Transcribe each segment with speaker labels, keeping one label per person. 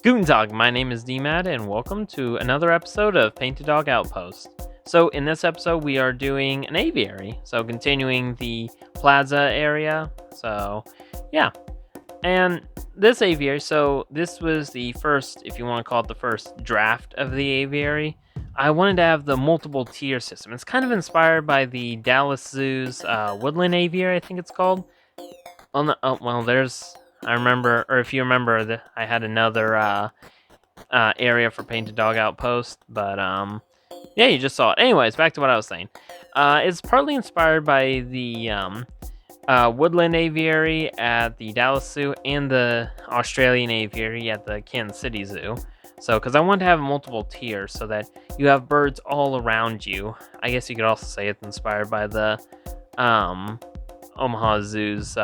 Speaker 1: Guten Tag, my name is DMAD, and welcome to another episode of Painted Dog Outpost. So, in this episode, we are doing an aviary, so continuing the plaza area. So, yeah. And this aviary, so this was the first, if you want to call it the first draft of the aviary. I wanted to have the multiple tier system. It's kind of inspired by the Dallas Zoo's Woodland Aviary, I think it's called. I remember, or if you remember, I had another area for Painted Dog Outpost, but yeah, you just saw it. Anyways, back to what I was saying. It's partly inspired by the Woodland Aviary at the Dallas Zoo and the Australian Aviary at the Kansas City Zoo. So, because I want to have multiple tiers so that you have birds all around you. I guess you could also say it's inspired by the Omaha Zoo's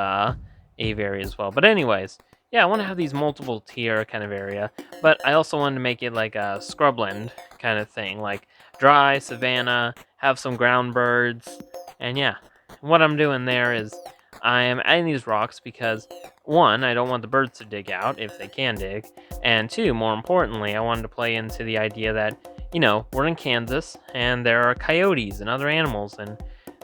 Speaker 1: aviary as well. But anyways, yeah, I want to have these multiple tier kind of area, but I also wanted to make it like a scrubland kind of thing, like dry savanna, have some ground birds, and yeah, what I'm doing there is I am adding these rocks because one, I don't want the birds to dig out if they can dig, and two, more importantly, I wanted to play into the idea that, you know, we're in Kansas and there are coyotes and other animals, and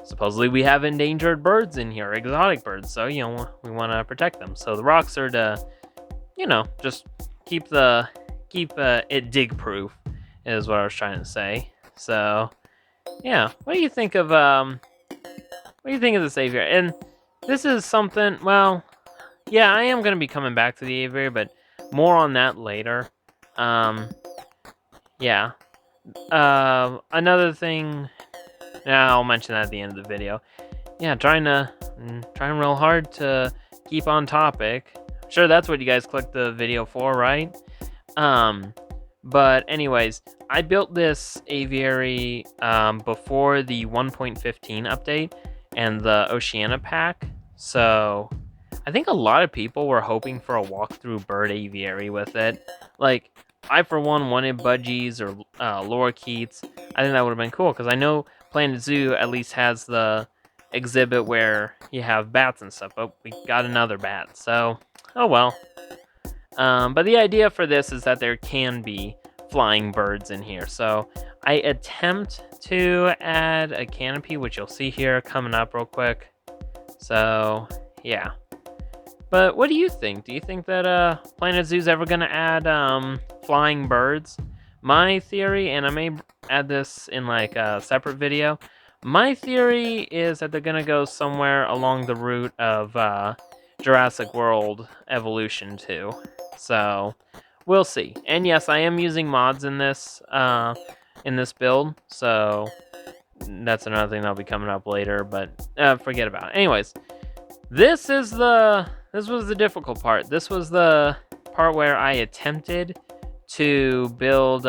Speaker 1: supposedly we have endangered birds in here, exotic birds, so, you know, we want to protect them. So the rocks are to, you know, just keep it dig proof is what I was trying to say. So, yeah, what do you think of this aviary? And this is something, well, yeah, I am going to be coming back to the aviary, but more on that later. Yeah. Another thing, I'll mention that at the end of the video. Yeah, trying real hard to keep on topic. I'm sure that's what you guys clicked the video for, right? But anyways, I built this aviary before the 1.15 update and the Oceania pack. So I think a lot of people were hoping for a walkthrough bird aviary with it. Like, I for one wanted budgies or lorikeets. I think that would have been cool because I know Planet Zoo at least has the exhibit where you have bats and stuff, but we got another bat, so oh well. But the idea for this is that there can be flying birds in here, so I attempt to add a canopy, which you'll see here coming up real quick. So yeah. But what do you think? Do you think that Planet Zoo's ever gonna add flying birds? My theory, and I may add this in like a separate video, my theory is that they're gonna go somewhere along the route of Jurassic World Evolution 2. So we'll see. And yes, I am using mods in this build, so that's another thing that'll be coming up later, but forget about it. Anyways, this was the difficult part. This was the part where I attempted to build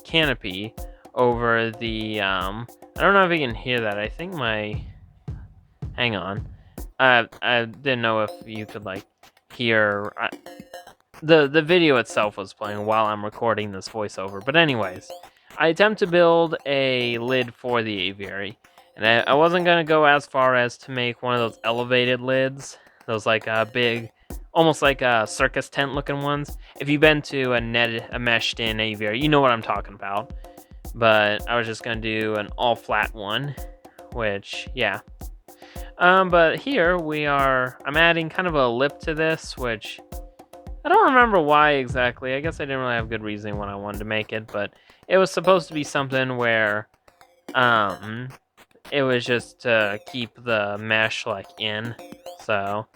Speaker 1: canopy over the I don't know if you can hear that. I think hang on. I didn't know if you could like hear the video itself was playing while I'm recording this voiceover. But anyways, I attempt to build a lid for the aviary. And I wasn't going to go as far as to make one of those elevated lids. Those like big, almost like circus tent looking ones. If you've been to a meshed in aviary, you know what I'm talking about. But I was just going to do an all flat one, which, yeah. But here I'm adding kind of a lip to this, which I don't remember why exactly. I guess I didn't really have good reasoning when I wanted to make it, but it was supposed to be something where, it was just to keep the mesh like in. So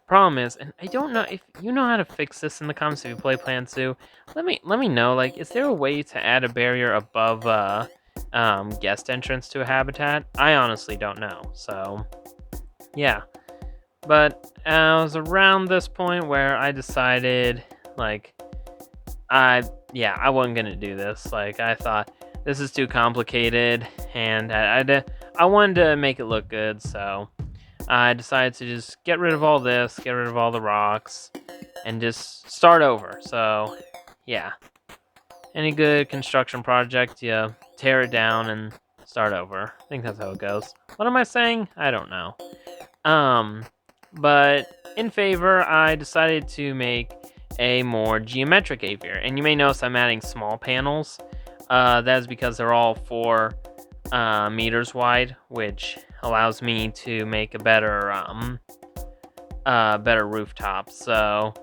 Speaker 1: problem is, and I don't know if you know how to fix this in the comments if you play Planet Zoo. Let me know, like, is there a way to add a barrier above guest entrance to a habitat? I honestly don't know. So yeah. But I was around this point where I decided, like, I wasn't gonna do this. Like, I thought this is too complicated, and I wanted to make it look good, so I decided to just get rid of all this, get rid of all the rocks, and just start over. So, yeah. Any good construction project, you tear it down and start over. I think that's how it goes. What am I saying? I don't know. But in favor, I decided to make a more geometric aviary. And you may notice I'm adding small panels. That is because they're all 4 meters wide, which allows me to make a better rooftop. So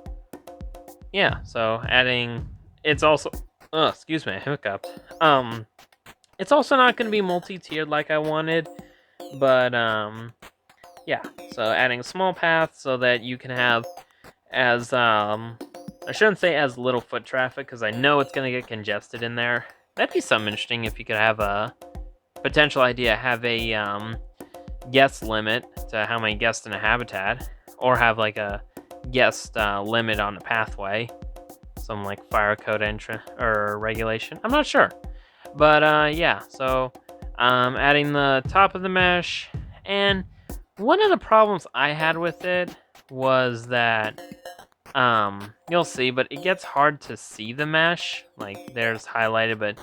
Speaker 1: yeah, so adding, it's also, excuse me, I hiccuped. It's also not going to be multi-tiered like I wanted, but yeah, so adding a small path so that you can have as I shouldn't say as little foot traffic, because I know it's going to get congested in there. That'd be something interesting if you could have a potential idea, have a guest limit to how many guests in a habitat, or have like a guest limit on the pathway, some like fire code entry or regulation. I'm not sure, but yeah. So adding the top of the mesh, and one of the problems I had with it was that you'll see, but it gets hard to see the mesh. Like there's highlighted, but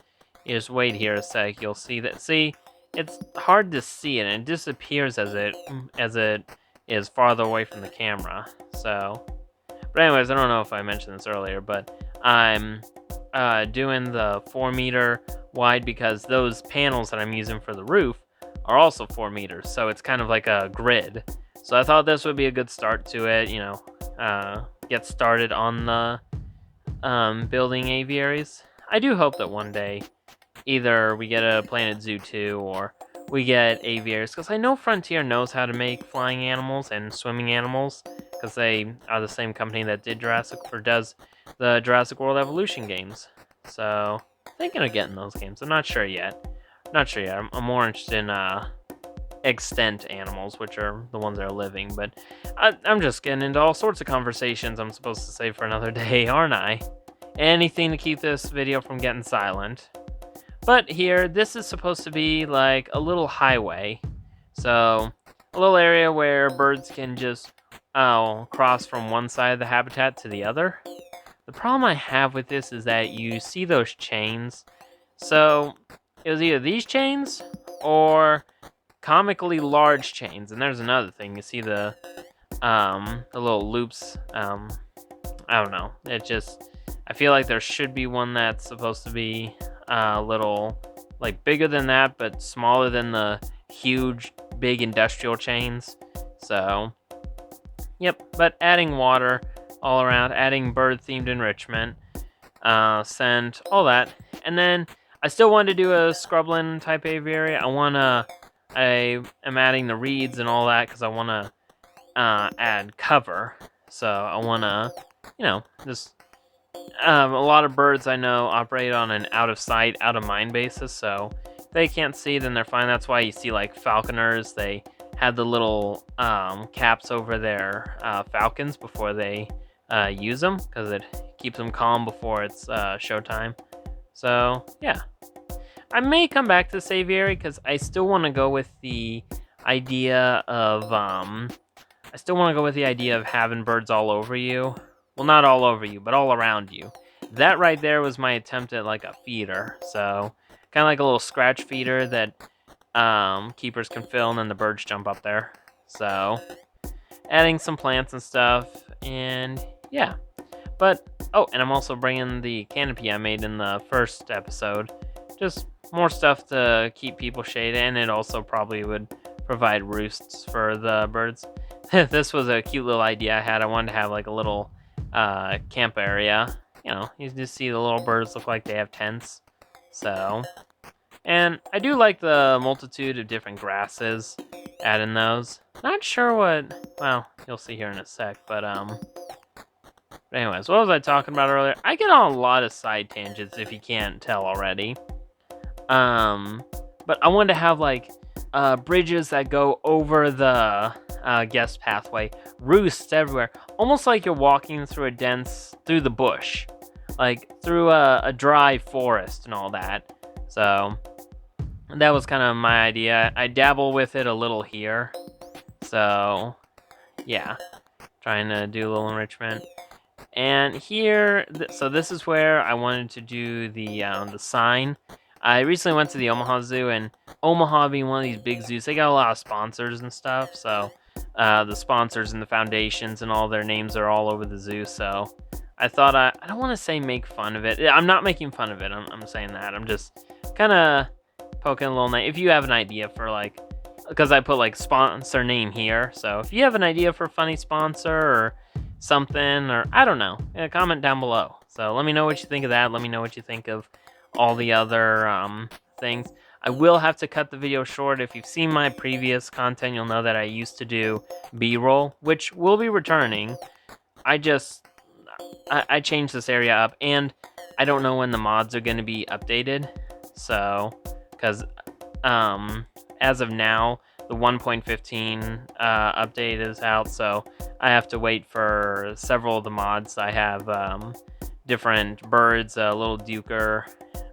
Speaker 1: you just wait here a sec. You'll see that. See, it's hard to see it, and it disappears as it is farther away from the camera. So, but anyways, I don't know if I mentioned this earlier, but I'm doing the 4 meter wide because those panels that I'm using for the roof are also 4 meters. So it's kind of like a grid. So I thought this would be a good start to it. You know, get started on the building aviaries. I do hope that one day either we get a Planet Zoo 2 or we get aviaries, because I know Frontier knows how to make flying animals and swimming animals, because they are the same company that did does the Jurassic World Evolution games. So thinking of getting those games. I'm not sure yet. I'm more interested in extant animals, which are the ones that are living, but I'm just getting into all sorts of conversations I'm supposed to save for another day, aren't I? Anything to keep this video from getting silent. But here, this is supposed to be like a little highway, so a little area where birds can just cross from one side of the habitat to the other. The problem I have with this is that you see those chains, so it was either these chains or comically large chains. And there's another thing, you see the little loops. I don't know, it just, I feel like there should be one that's supposed to be a little like bigger than that, but smaller than the huge big industrial chains. So yep, but adding water all around, adding bird themed enrichment, scent, all that. And then I still wanted to do a scrubland type aviary. I am adding the reeds and all that because I want to add cover. So I want to, you know, just a lot of birds I know operate on an out of sight, out of mind basis. So if they can't see, then they're fine. That's why you see like falconers, they have the little caps over their falcons before they use them, because it keeps them calm before it's showtime. So yeah. I may come back to this aviary because I still want to go with the idea of having birds all over you. Well, not all over you, but all around you. That right there was my attempt at like a feeder. So kind of like a little scratch feeder that keepers can fill, and then the birds jump up there. So adding some plants and stuff, and yeah. But oh, and I'm also bringing the canopy I made in the first episode. Just more stuff to keep people shaded, and it also probably would provide roosts for the birds. This was a cute little idea I had. I wanted to have like a little camp area. You know, you just see the little birds look like they have tents. So, and I do like the multitude of different grasses, adding those. Not sure what, well, you'll see here in a sec, but anyways, what was I talking about earlier? I get on a lot of side tangents if you can't tell already. But I wanted to have like bridges that go over the guest pathway, roosts everywhere, almost like you're walking through through the bush, like through a dry forest and all that. So that was kind of my idea. I dabble with it a little here. So yeah, trying to do a little enrichment. And here, so this is where I wanted to do the sign. I recently went to the Omaha Zoo, and Omaha being one of these big zoos, they got a lot of sponsors and stuff. So the sponsors and the foundations and all their names are all over the zoo. So I thought I don't want to say make fun of it. I'm not making fun of it. I'm saying that. I'm just kind of poking a little night. If you have an idea for like, because I put like sponsor name here. So if you have an idea for funny sponsor or something, or I don't know, comment down below. So let me know what you think of that. Let me know what you think of all the other things. I will have to cut the video short. If you've seen my previous content, you'll know that I used to do B-roll, which will be returning. I changed this area up, and I don't know when the mods are going to be updated. So, because as of now, the 1.15 update is out, so I have to wait for several of the mods. I have different birds, little duker,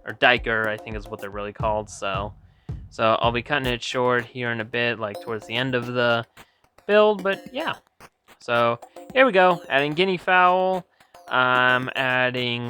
Speaker 1: or diker, I think is what they're really called. So I'll be cutting it short here in a bit, like towards the end of the build. But yeah, so here we go. Adding guinea fowl. I'm adding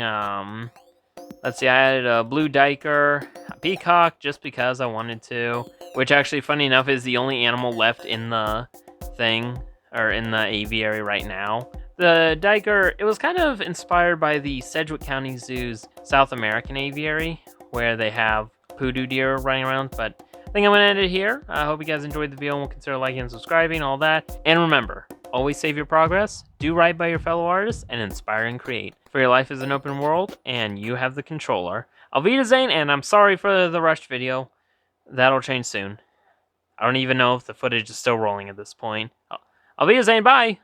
Speaker 1: let's see, I added a blue diker, a peacock, just because I wanted to. Which actually, funny enough, is the only animal left in the thing, or in the aviary right now. The diker, it was kind of inspired by the Sedgwick County Zoo's South American aviary, where they have poodoo deer running around, but I think I'm going to end it here. I hope you guys enjoyed the video and will consider liking and subscribing, all that. And remember, always save your progress, do right by your fellow artists, and inspire and create. For your life is an open world, and you have the controller. Auf Wiedersehen, and I'm sorry for the rushed video. That'll change soon. I don't even know if the footage is still rolling at this point. Auf Wiedersehen, bye!